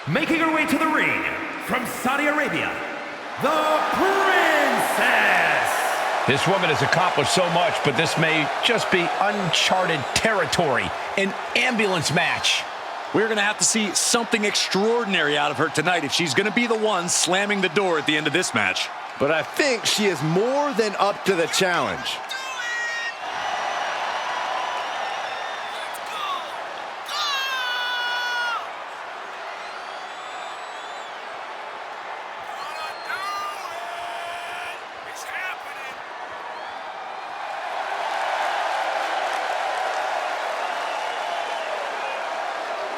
Making her way to the ring from Saudi Arabia, the Princess. This woman has accomplished so much, but this may just be uncharted territory. An ambulance match. We're going to have to see something extraordinary out of her tonight if she's going to be the one slamming the door at the end of this match. But I think she is more than up to the challenge.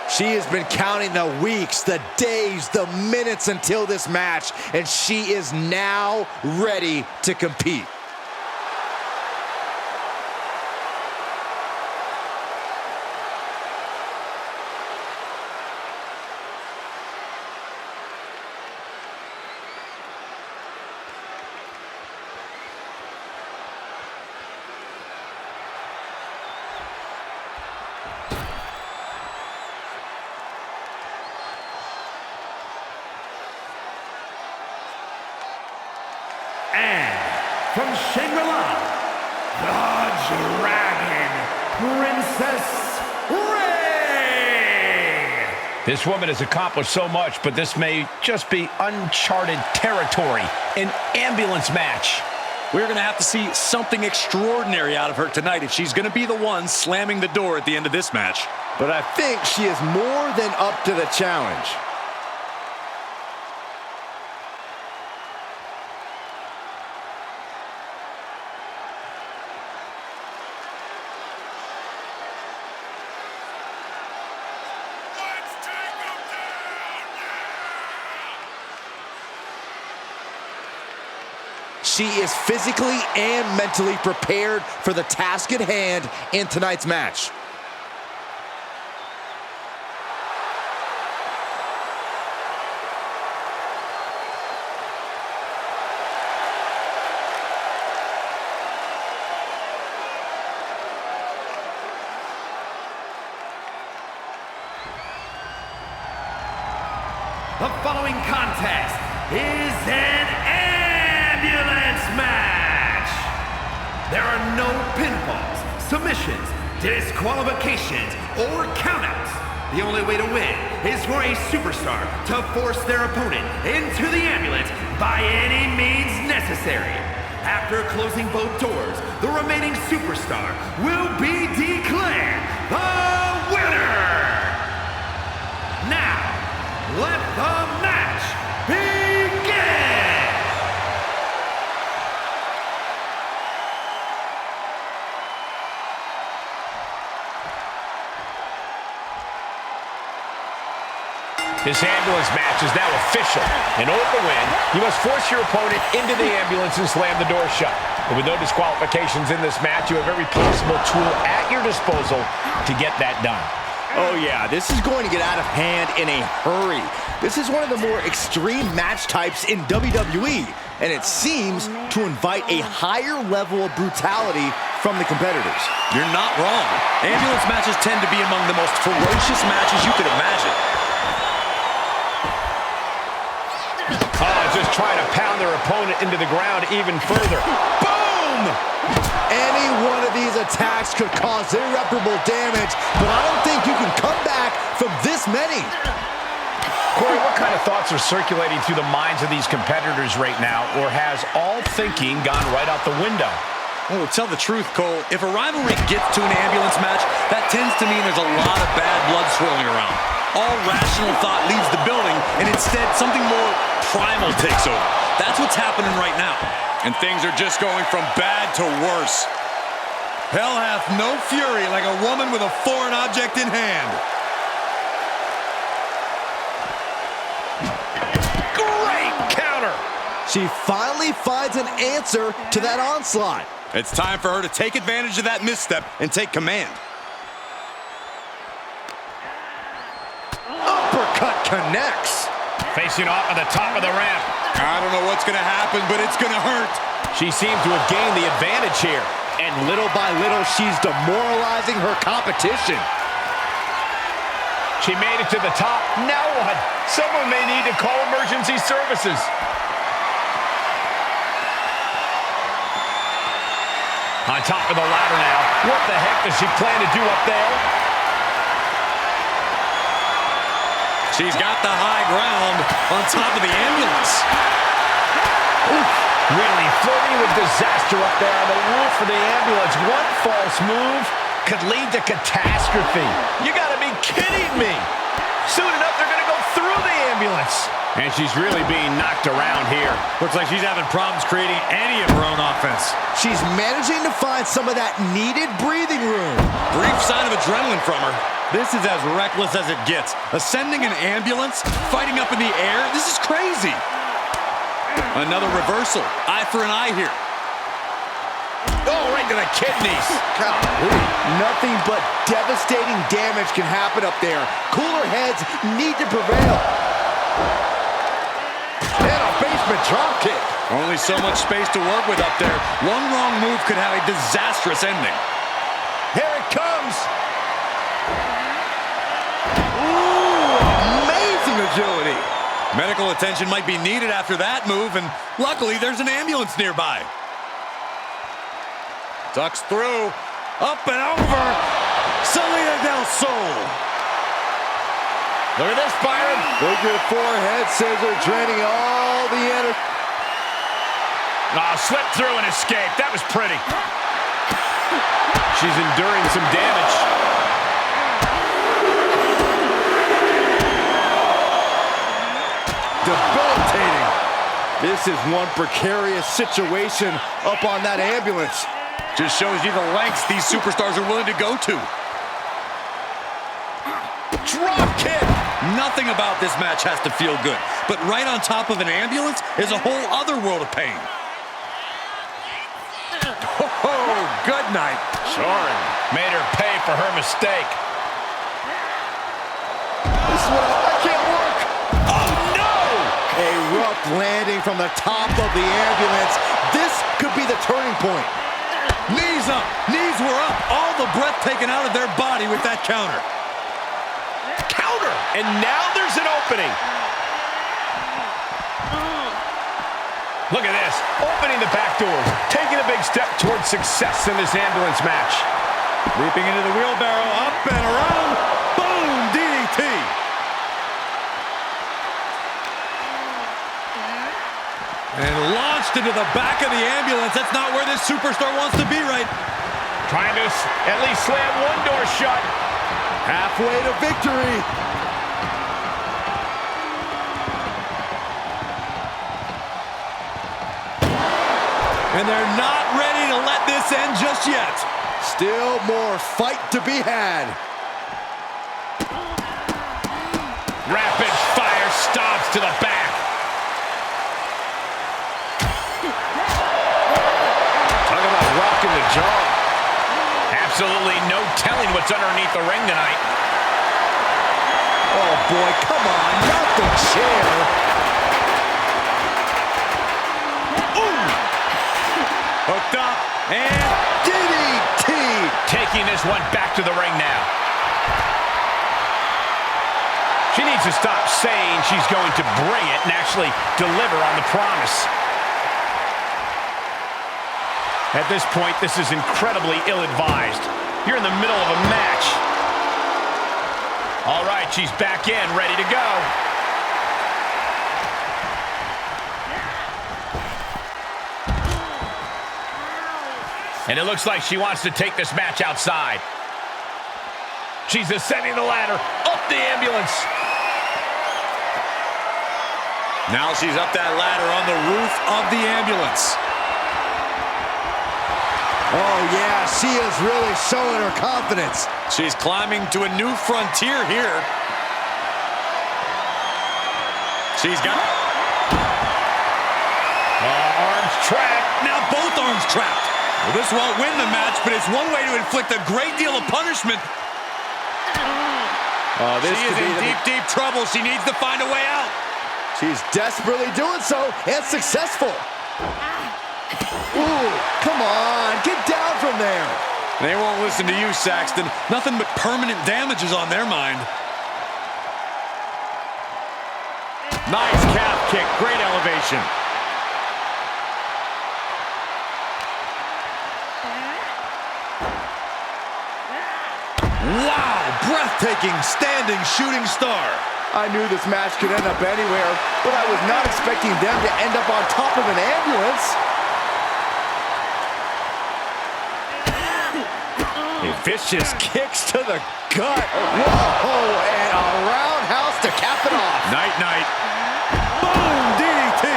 She has been counting the weeks, the days, the minutes until this match, and she is now ready to compete. And from Shangri-La, the Dragon, Princess Raya. This woman has accomplished so much, but this may just be uncharted territory. An ambulance match. We're going to have to see something extraordinary out of her tonight if she's going to be the one slamming the door at the end of this match. But I think she is more than up to the challenge. She is physically and mentally prepared for the task at hand in tonight's match. The following contest is an ambulance match. There are no pinfalls, submissions, disqualifications, or countouts. The only way to win is for a superstar to force their opponent into the ambulance by any means necessary. After closing both doors, the remaining superstar will be declared the winner. Now, let the match begin! This ambulance match is now official. In order to win, you must force your opponent into the ambulance and slam the door shut. And with no disqualifications in this match, you have every possible tool at your disposal to get that done. Oh yeah, this is going to get out of hand in a hurry. This is one of the more extreme match types in WWE, and it seems to invite a higher level of brutality from the competitors. You're not wrong. Ambulance matches tend to be among the most ferocious matches you could imagine. Just trying to pound their opponent into the ground even further. Boom! Any one of these attacks could cause irreparable damage, but I don't think you can come back from this many. Corey, what kind of thoughts are circulating through the minds of these competitors right now, or has all thinking gone right out the window? Oh, tell the truth, Cole. If a rivalry gets to an ambulance match, that tends to mean there's a lot of bad blood swirling around. All rational thought leaves the building, and instead something more primal takes over. That's what's happening right now. And things are just going from bad to worse. Hell hath no fury like a woman with a foreign object in hand. Great counter! She finally finds an answer to that onslaught. It's time for her to take advantage of that misstep and take command. Uppercut connects. Facing off at the top of the ramp. I don't know what's going to happen, but it's going to hurt. She seems to have gained the advantage here. And little by little, she's demoralizing her competition. She made it to the top. Now what? Someone may need to call emergency services. On top of the ladder now. What the heck does she plan to do up there? She's got the high ground on top of the ambulance. Oof. Really flirting with disaster up there on the roof of the ambulance. One false move could lead to catastrophe. You gotta be kidding me. Soon enough, they're gonna go through the ambulance. And she's really being knocked around here. Looks like she's having problems creating any of her own offense. She's managing to find some of that needed breathing room. Brief sign of adrenaline from her. This is as reckless as it gets. Ascending an ambulance, fighting up in the air, this is crazy. Another reversal. Eye for an eye here. Oh, right to the kidneys. Golly. Nothing but devastating damage can happen up there. Cooler heads need to prevail. And a basement drop kick. Only so much space to work with up there. One wrong move could have a disastrous ending. Here it comes. Ooh, amazing agility. Medical attention might be needed after that move, and luckily there's an ambulance nearby. Ducks through, up and over, Salida del Sol. Look at this, Byron. Look at forehead scissor draining all the energy. Oh, slipped through and escaped. That was pretty. She's enduring some damage. Debilitating. This is one precarious situation up on that ambulance. Just shows you the lengths these superstars are willing to go to. Drop kick. Nothing about this match has to feel good, but right on top of an ambulance is a whole other world of pain. Oh, good night. Soren made her pay for her mistake. This is what I can't work. Oh, no! A rough landing from the top of the ambulance. This could be the turning point. Knees up, knees were up, all the breath taken out of their body with that counter. Counter! And now there's an opening. Look at this, opening the back doors, taking a big step towards success in this ambulance match. Leaping into the wheelbarrow, up and around, boom, DDT. And launched into the back of the ambulance. That's not where this superstar wants to be, right? Trying to at least slam one door shut. Halfway to victory. And they're not ready to let this end just yet. Still more fight to be had. Rapid fire stomps to the back. Talk about rocking the jaw. Absolutely no telling what's underneath the ring tonight. Oh boy, come on, not the chair. Ooh! Hooked up and DDT. Taking this one back to the ring now. She needs to stop saying she's going to bring it and actually deliver on the promise. At this point, this is incredibly ill-advised. You're in the middle of a match. All right, she's back in, ready to go. And it looks like she wants to take this match outside. She's ascending the ladder, up the ambulance. now she's up that ladder on the roof of the ambulance. Oh, yeah, she is really showing her confidence. She's climbing to a new frontier here. She's got... Arms trapped. Now both arms trapped. Well, this won't win the match, but it's one way to inflict a great deal of punishment. She is in deep, deep trouble. She needs to find a way out. She's desperately doing so, and successful. Ooh, come on, get down from there. They won't listen to you, Saxton. Nothing but permanent damage is on their mind. Nice calf kick, great elevation. Wow, breathtaking standing shooting star. I knew this match could end up anywhere, but I was not expecting them to end up on top of an ambulance. Vicious kicks to the gut. Whoa, and a roundhouse to cap it off. Night-night. Boom, DDT.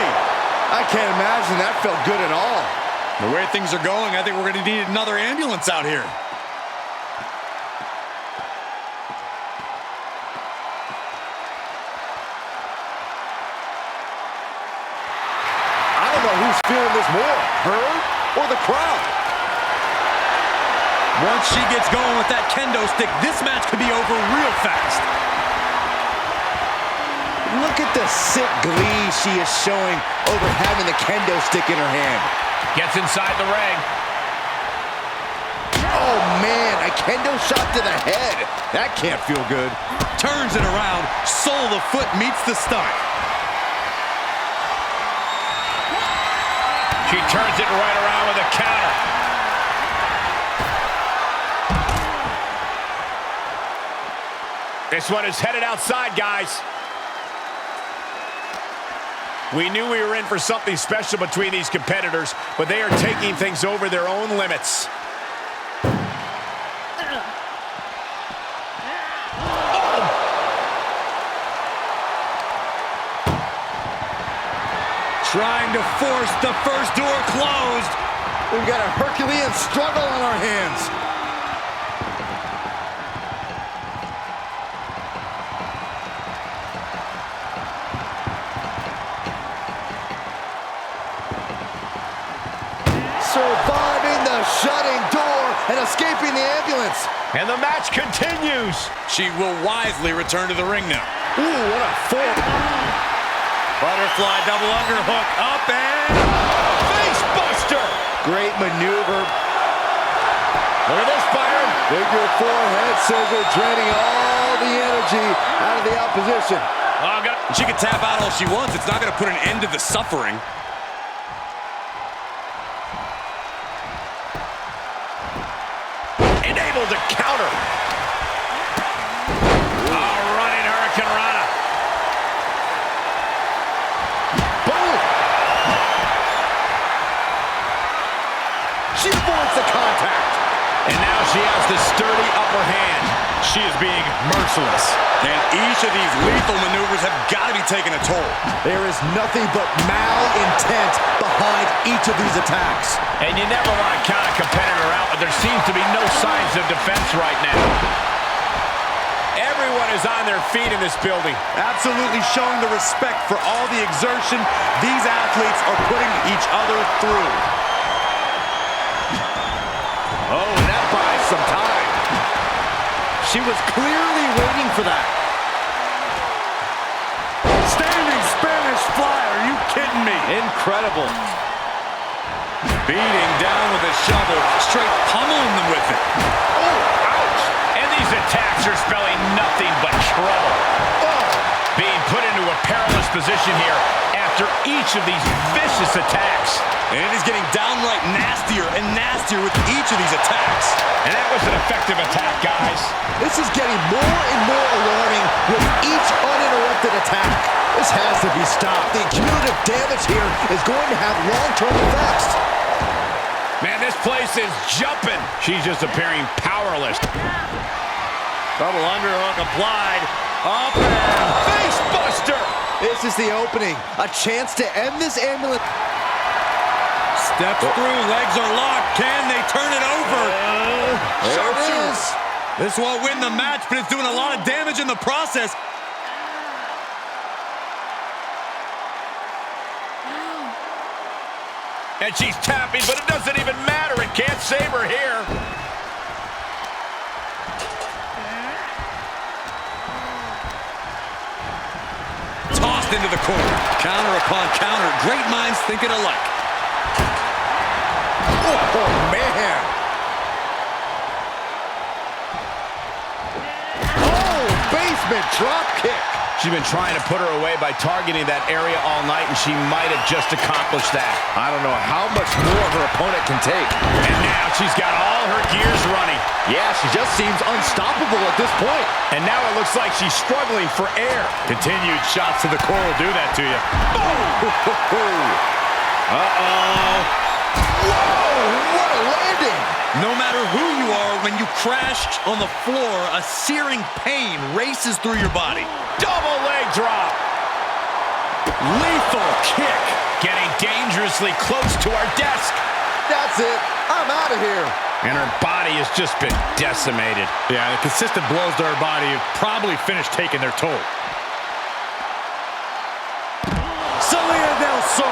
I can't imagine that felt good at all. The way things are going, I think we're going to need another ambulance out here. I don't know who's feeling this more, her or the crowd. Once she gets going with that kendo stick, this match could be over real fast. Look at the sick glee she is showing over having the kendo stick in her hand. Gets inside the ring. Oh, man, a kendo shot to the head. That can't feel good. Turns it around, sole of the foot meets the stomach. She turns it right around with a counter. This one is headed outside, guys. We knew we were in for something special between these competitors, but they are taking things over their own limits. Trying to force the first door closed. We've got a Herculean struggle on our hands. Surviving the shutting door and escaping the ambulance. And the match continues. She will wisely return to the ring now. Ooh, what a fork. Butterfly double underhook, up and face buster. Great maneuver. Look at this, Byron. Figure four head scissor, draining all the energy out of the opposition. She can tap out all she wants. It's not going to put an end to the suffering. Able to counter. Running Hurricane Rana. Boom! She avoids the contact. And now she has the sturdy upper hand. She is being merciless. And each of these lethal maneuvers have got to be taking a toll. There is nothing but malintent behind each of these attacks. And you never want to count a competitor out, but there seems to be no signs of defense right now. Everyone is on their feet in this building. Absolutely showing the respect for all the exertion these athletes are putting each other through. Oh, and that buys some time. She was clearly waiting for that. Standing Spanish fly, are you kidding me? Incredible. Beating down with a shovel, straight pummeling them with it. Oh, ouch! And these attacks are spelling nothing but trouble. Oh. Being put into a perilous position here after each of these vicious attacks. And it is getting downright nastier and nastier with each of these attacks. And that was an effective attack, guys. This is getting more and more alarming with each uninterrupted attack. This has to be stopped. The cumulative damage here is going to have long-term effects. Man, this place is jumping. She's just appearing powerless. Double underhook applied. Up and face buster. This is the opening. A chance to end this ambulance. Steps through, legs are locked. Can they turn it over? There it is. This won't win the match, but it's doing a lot of damage in the process. And she's tapping, but it doesn't even matter. It can't save her here. Tossed into the corner. Counter upon counter. Great minds thinking alike. Oh, man. Oh, basement drop kick. She's been trying to put her away by targeting that area all night, and she might have just accomplished that. I don't know how much more her opponent can take. And now she's got all her gears running. Yeah, she just seems unstoppable at this point. And now it looks like she's struggling for air. Continued shots to the core will do that to you. Uh-oh. Whoa, what a landing! No matter who you are, when you crashed on the floor, a searing pain races through your body. Double leg drop. Lethal kick. Getting dangerously close to our desk. That's it. I'm out of here. And her body has just been decimated. Yeah, the consistent blows to her body have probably finished taking their toll. Salida del Sol.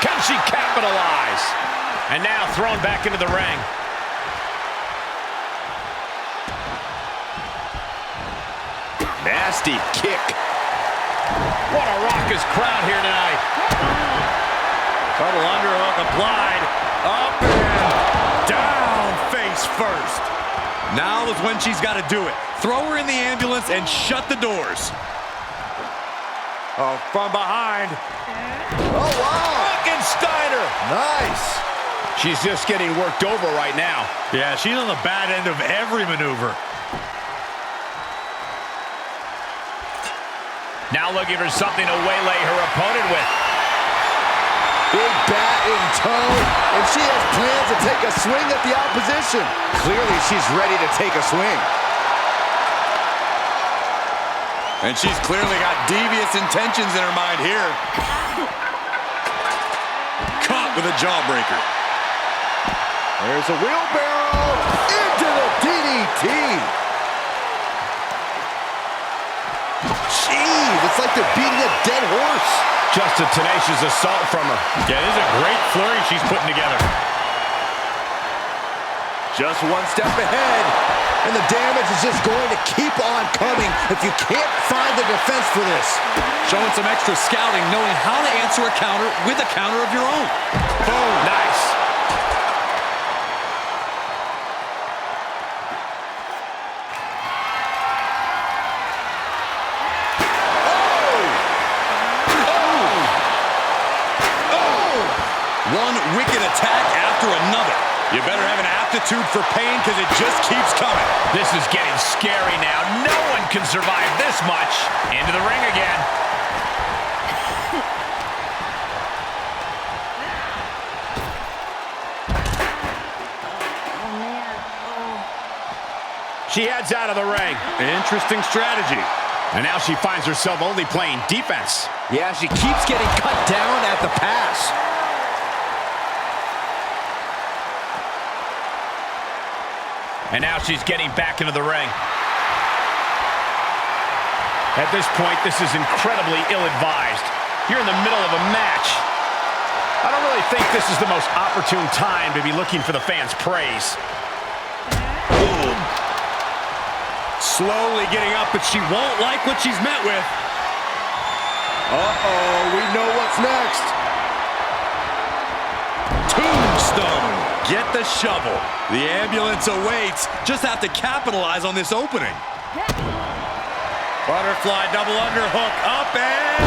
Can she capitalize? And now thrown back into the ring. Nasty kick. What a raucous crowd here tonight. Double underhook applied. Up and down face first. Now is when she's got to do it. Throw her in the ambulance and shut the doors. Oh, from behind. Oh, wow. Steiner. Nice. She's just getting worked over right now. Yeah, she's on the bad end of every maneuver. Now looking for something to waylay her opponent with. Big bat in tow, and she has plans to take a swing at the opposition. Clearly, she's ready to take a swing. And she's clearly got devious intentions in her mind here. Caught with a jawbreaker. There's a wheelbarrow into the DDT. Jeez, it's like they're beating a dead horse. Just a tenacious assault from her. Yeah, this is a great flurry she's putting together. Just one step ahead, and the damage is just going to keep on coming if you can't find the defense for this. Showing some extra scouting, knowing how to answer a counter with a counter of your own. Boom. Nice. One wicked attack after another. You better have an aptitude for pain because it just keeps coming. This is getting scary now. No one can survive this much. Into the ring again. She heads out of the ring. Interesting strategy. And now she finds herself only playing defense. Yeah, she keeps getting cut down at the pass. And now she's getting back into the ring. At this point, this is incredibly ill-advised. You're in the middle of a match. I don't really think this is the most opportune time to be looking for the fans' praise. Boom. Slowly getting up, but she won't like what she's met with. Uh-oh, we know what's next. Tombstone. Get the shovel. The ambulance awaits. Just have to capitalize on this opening. Butterfly double underhook up and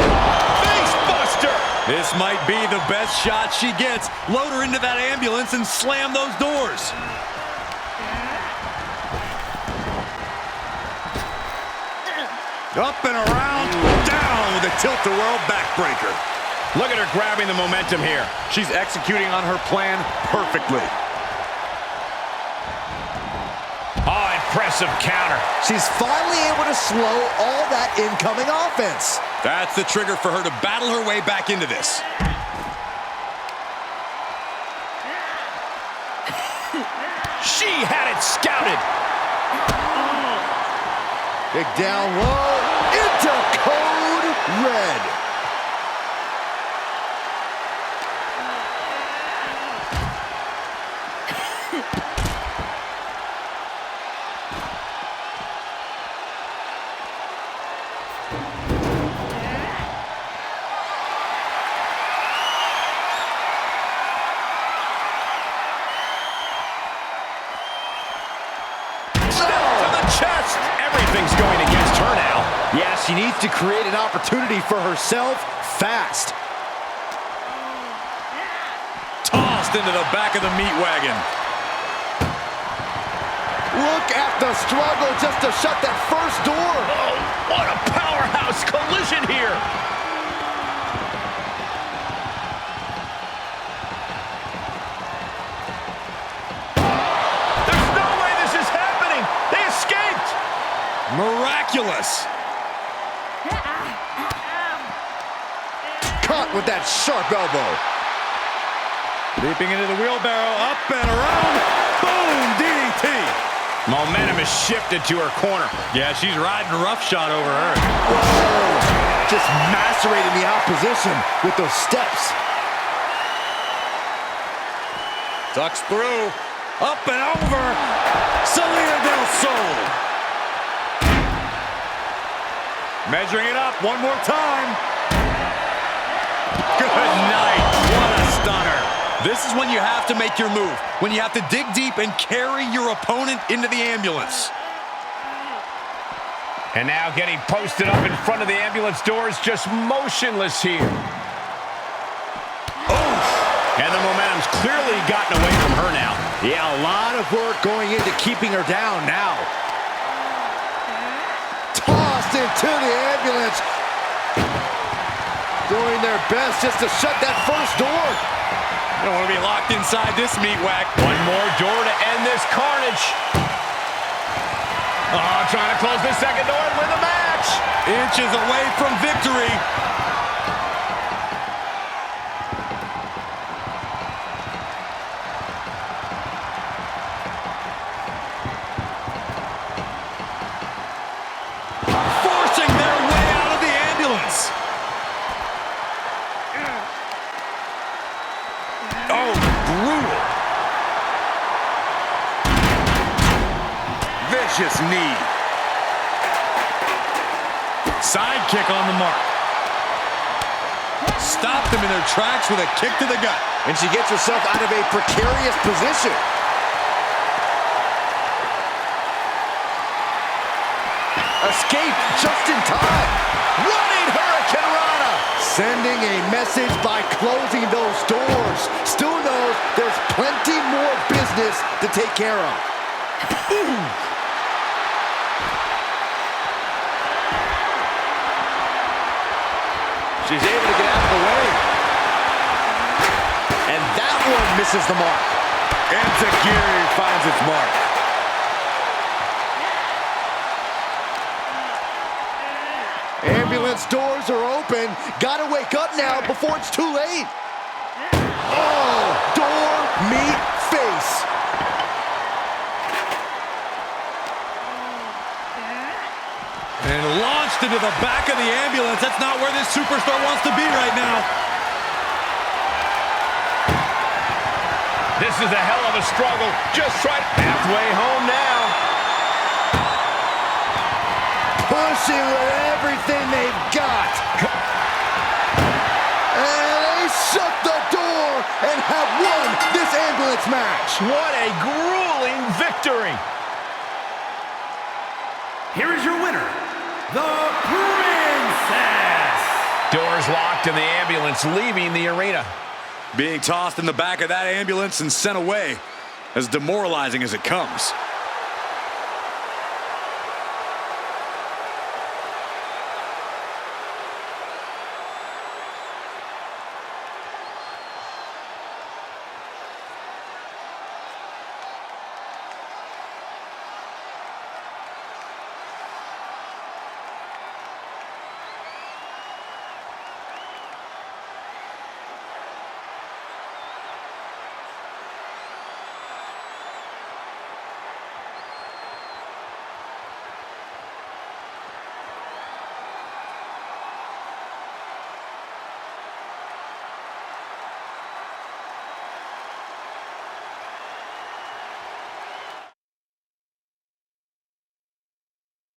face buster. This might be the best shot she gets. Load her into that ambulance and slam those doors. Up and around, down with a tilt-the-world backbreaker. Look at her grabbing the momentum here. She's executing on her plan perfectly. Oh, impressive counter. She's finally able to slow all that incoming offense. That's the trigger for her to battle her way back into this. She had it scouted. Big down low into code red. she needs to create an opportunity for herself fast. Tossed into the back of the meat wagon. Look at the struggle just to shut that first door. Oh, what a powerhouse collision here. There's no way this is happening. They escaped. Miraculous. Caught with that sharp elbow. Leaping into the wheelbarrow, up and around. Boom, DDT. Momentum is shifted to her corner. Yeah, she's riding roughshod over her. Whoa. Just macerating the opposition with those steps. Ducks through, up and over. Salida del Sol. Measuring it up one more time. Good night. What a stunner. This is when you have to make your move. When you have to dig deep and carry your opponent into the ambulance. And now getting posted up in front of the ambulance doors, just motionless here. And the momentum's clearly gotten away from her now. Yeah, a lot of work going into keeping her down now. Tossed into the ambulance. Doing their best just to shut that first door. You don't want to be locked inside this meat whack. One more door to end this carnage. Oh, trying to close the second door and win the match. Inches away from victory. Forcing their way out of the ambulance. Oh, brutal. Vicious knee. Sidekick on the mark. Stopped them in their tracks with a kick to the gut. And she gets herself out of a precarious position. Escape just in time. Running Hurricane Rana. Sending a message by closing those doors. Still knows there's plenty more business to take care of. Ooh. She's able to get out of the way. And that one misses the mark. And Zagiri finds its mark. Ambulance doors are open. Gotta wake up now before it's too late. Oh, door meet face. And launched into the back of the ambulance. That's not where this superstar wants to be right now. This is a hell of a struggle. Just right halfway home now. Pushing with everything they've got. And they shut the door and have won this ambulance match. What a grueling victory. Here is your winner, the Princess. Doors locked and the ambulance leaving the arena. Being tossed in the back of that ambulance and sent away, as demoralizing as it comes.